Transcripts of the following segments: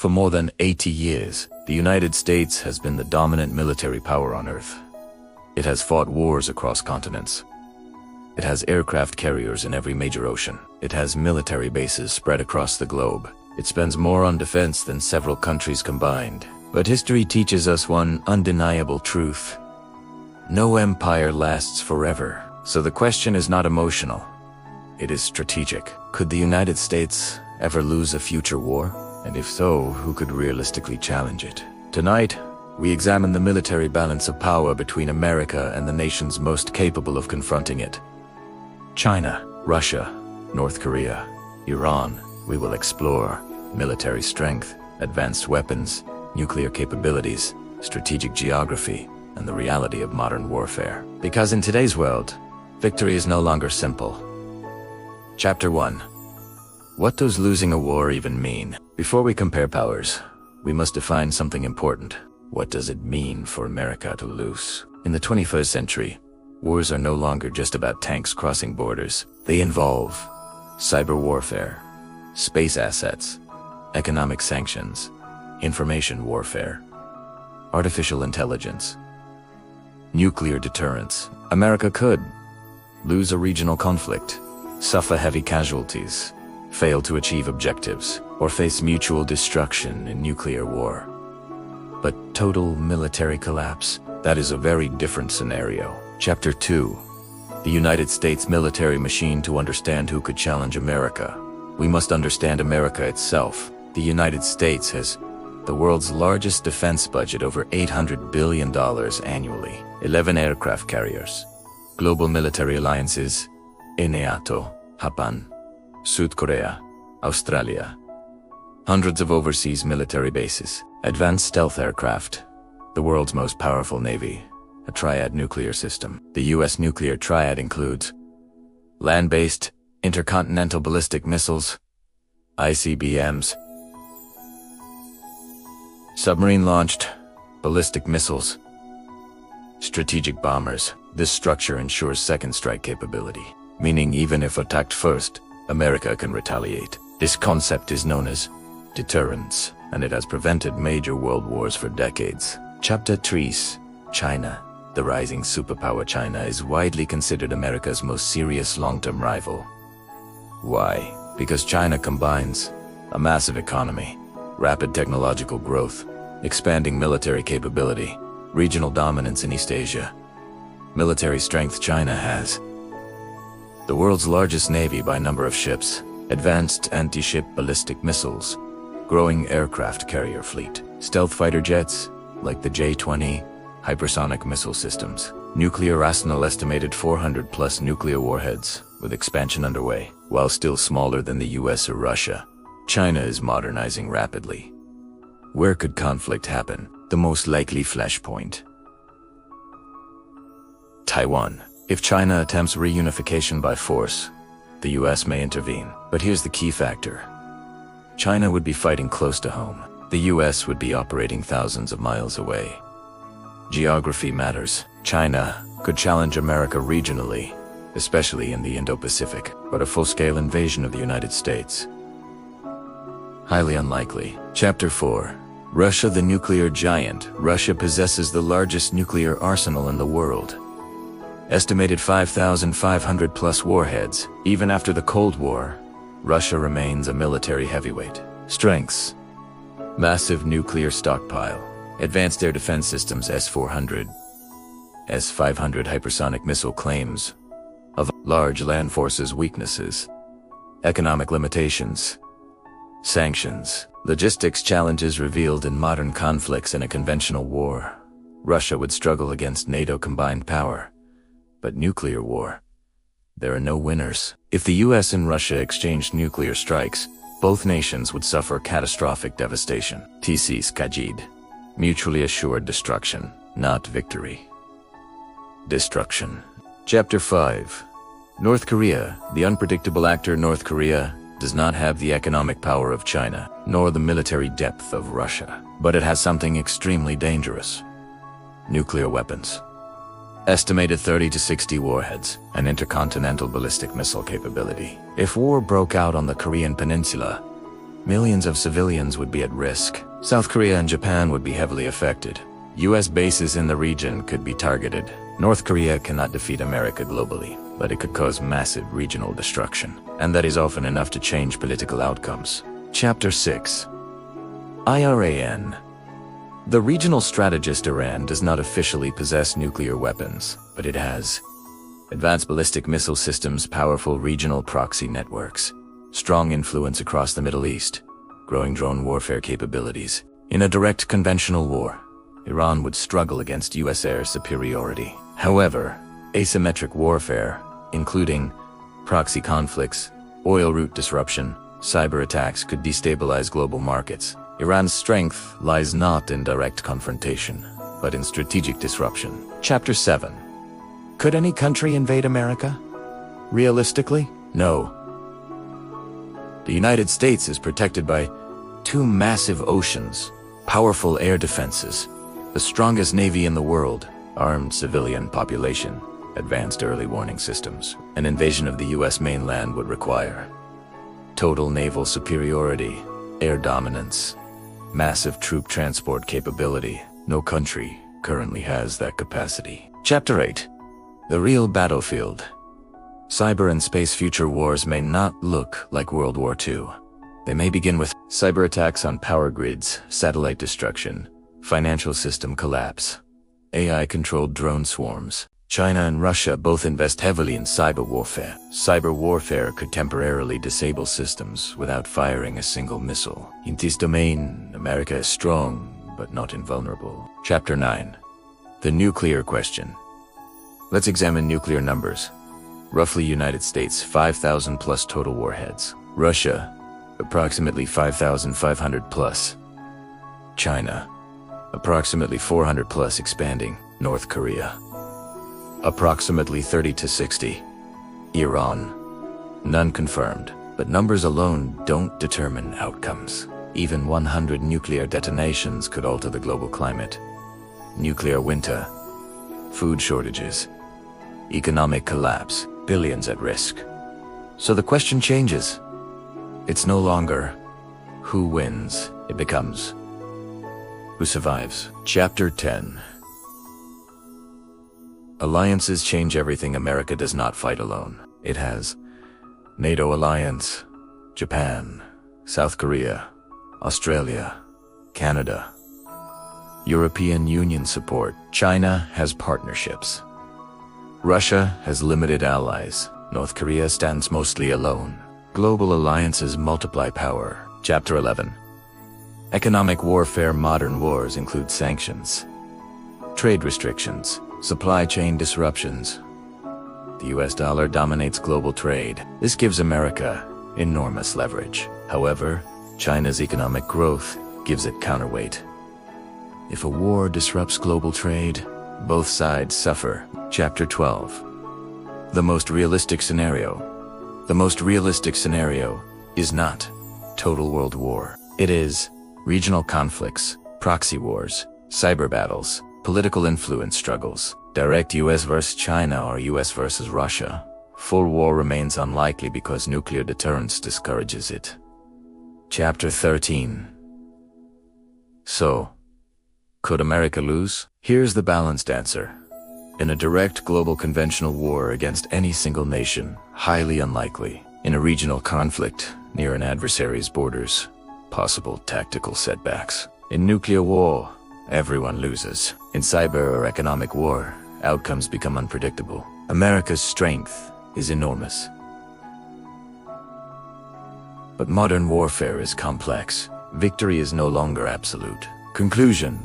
For more than 80 years, the United States has been the dominant military power on Earth. It has fought wars across continents. It has aircraft carriers in every major ocean. It has military bases spread across the globe. It spends more on defense than several countries combined. But history teaches us one undeniable truth. No empire lasts forever. So the question is not emotional. It is strategic. Could the United States ever lose a future war? And if so, who could realistically challenge it? Tonight, we examine the military balance of power between America and the nations most capable of confronting it. China, Russia, North Korea, Iran. We will explore military strength, advanced weapons, nuclear capabilities, strategic geography, and the reality of modern warfare. Because in today's world, victory is no longer simple. Chapter 1. What does losing a war even mean? Before we compare powers, we must define something important. What does it mean for America to lose? In the 21st century, wars are no longer just about tanks crossing borders. They involve cyber warfare, space assets, economic sanctions, information warfare, artificial intelligence, nuclear deterrence. America could lose a regional conflict, suffer heavy casualties, fail to achieve objectives, or face mutual destruction in nuclear war. But total military collapse, that is a very different scenario. Chapter 2. The United States military machine. To understand who could challenge America, we must understand America itself. The United States has the world's largest defense budget, over $800 billion annually, 11 aircraft carriers, global military alliances, NATO, Japan, South Korea, Australia, hundreds of overseas military bases, advanced stealth aircraft, the world's most powerful navy, a triad nuclear system. The U.S. nuclear triad includes land-based, intercontinental ballistic missiles, ICBMs, submarine-launched ballistic missiles, strategic bombers. This structure ensures second strike capability, meaning even if attacked first, America can retaliate. This concept is known as deterrence, and it has prevented major world wars for decades. Chapter 3. China. The rising superpower China is widely considered America's most serious long-term rival. Why? Because China combines a massive economy, rapid technological growth, expanding military capability, regional dominance in East Asia. Military strength. China has the world's largest navy by number of ships, advanced anti-ship ballistic missiles, growing aircraft carrier fleet, stealth fighter jets like the J-20, hypersonic missile systems, nuclear arsenal. Estimated 400 plus nuclear warheads, with expansion underway. While still smaller than the US or Russia, China is modernizing rapidly. Where could conflict happen? The most likely flashpoint: Taiwan. If China attempts reunification by force, the US may intervene. But here's the key factor. China would be fighting close to home. The US would be operating thousands of miles away. Geography matters. China could challenge America regionally, especially in the Indo-Pacific, but a full-scale invasion of the United States, highly unlikely. Chapter 4. Russia, the nuclear giant. Russia possesses the largest nuclear arsenal in the world. Estimated 5,500 plus warheads. Even after the Cold War, Russia remains a military heavyweight. Strengths: massive nuclear stockpile, advanced air defense systems, S-400, S-500 hypersonic missile claims of large land forces. Weaknesses: economic limitations, sanctions, logistics challenges revealed in modern conflicts. In a conventional war, Russia would struggle against NATO combined power. But nuclear war, there are no winners. If the US and Russia exchanged nuclear strikes, both nations would suffer catastrophic devastation. TC mutually assured destruction, not victory. Destruction. Chapter 5. North Korea. The unpredictable actor. North Korea does not have the economic power of China, nor the military depth of Russia. But it has something extremely dangerous: nuclear weapons. Estimated 30 to 60 warheads, an intercontinental ballistic missile capability. If war broke out on the Korean peninsula, Millions of civilians would be at risk. South Korea and Japan would be heavily affected. US bases in the region could be targeted. North Korea cannot defeat America globally, but it could cause massive regional destruction. And that is often enough to change political outcomes. Chapter 6. Iran. The regional strategist Iran does not officially possess nuclear weapons, but it has advanced ballistic missile systems, powerful regional proxy networks, strong influence across the Middle East, growing drone warfare capabilities. In a direct conventional war, Iran would struggle against US air superiority. However, asymmetric warfare, including proxy conflicts, oil route disruption, cyber attacks, could destabilize global markets. Iran's strength lies not in direct confrontation, but in strategic disruption. Chapter 7. Could any country invade America? Realistically, no. The United States is protected by two massive oceans, powerful air defenses, the strongest navy in the world, armed civilian population, advanced early warning systems. An invasion of the US mainland would require total naval superiority, air dominance, massive troop transport capability. No country currently has that capacity. Chapter 8. The real battlefield. Cyber and space future wars may not look like World War II. They may begin with cyber attacks on power grids, satellite destruction, financial system collapse, AI-controlled drone swarms. China and Russia both invest heavily in cyber warfare. Cyber warfare could temporarily disable systems without firing a single missile. In this domain, America is strong, but not invulnerable. Chapter 9. The nuclear question. Let's examine nuclear numbers. Roughly United States, 5,000 plus total warheads. Russia, approximately 5,500 plus. China, approximately 400 plus, expanding. North Korea, approximately 30 to 60. Iran, none confirmed, but numbers alone don't determine outcomes. Even 100 nuclear detonations could alter the global climate. Nuclear winter, food shortages, economic collapse, billions at risk. So the question changes. It's no longer who wins, it becomes who survives. Chapter 10. Alliances change everything. America does not fight alone. It has NATO alliance, Japan, South Korea, Australia, Canada. European Union support. China has partnerships. Russia has limited allies. North Korea stands mostly alone. Global alliances multiply power. Chapter 11. Economic warfare. Modern wars include sanctions, trade restrictions, supply chain disruptions. The US dollar dominates global trade. This gives America enormous leverage. However, China's economic growth gives it counterweight. If a war disrupts global trade, both sides suffer. Chapter 12. The most realistic scenario. The most realistic scenario is not total world war. It is regional conflicts, proxy wars, cyber battles, political influence struggles, direct US versus China or US versus Russia. Full war remains unlikely because nuclear deterrence discourages it. Chapter 13. So, could America lose? Here's the balanced answer. In a direct global conventional war against any single nation, highly unlikely. In a regional conflict near an adversary's borders, possible tactical setbacks. In nuclear war, everyone loses. In cyber or economic war, outcomes become unpredictable. America's strength is enormous. But modern warfare is complex. Victory is no longer absolute. Conclusion.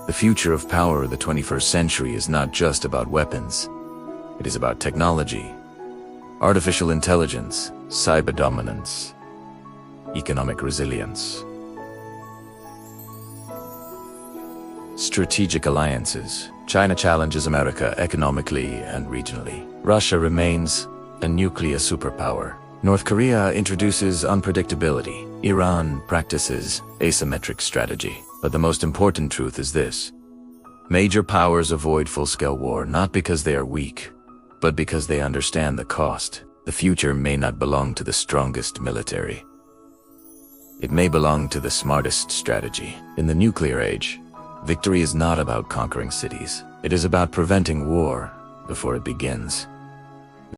The future of power of the 21st century is not just about weapons. It is about technology, artificial intelligence, cyber dominance, economic resilience. Strategic alliances. China challenges America economically and regionally. Russia remains a nuclear superpower. North Korea introduces unpredictability. Iran practices asymmetric strategy. But the most important truth is this. Major powers avoid full-scale war not because they are weak, but because they understand the cost. The future may not belong to the strongest military, It may belong to the smartest strategy. In the nuclear age, victory is not about conquering cities. It is about preventing war before it begins.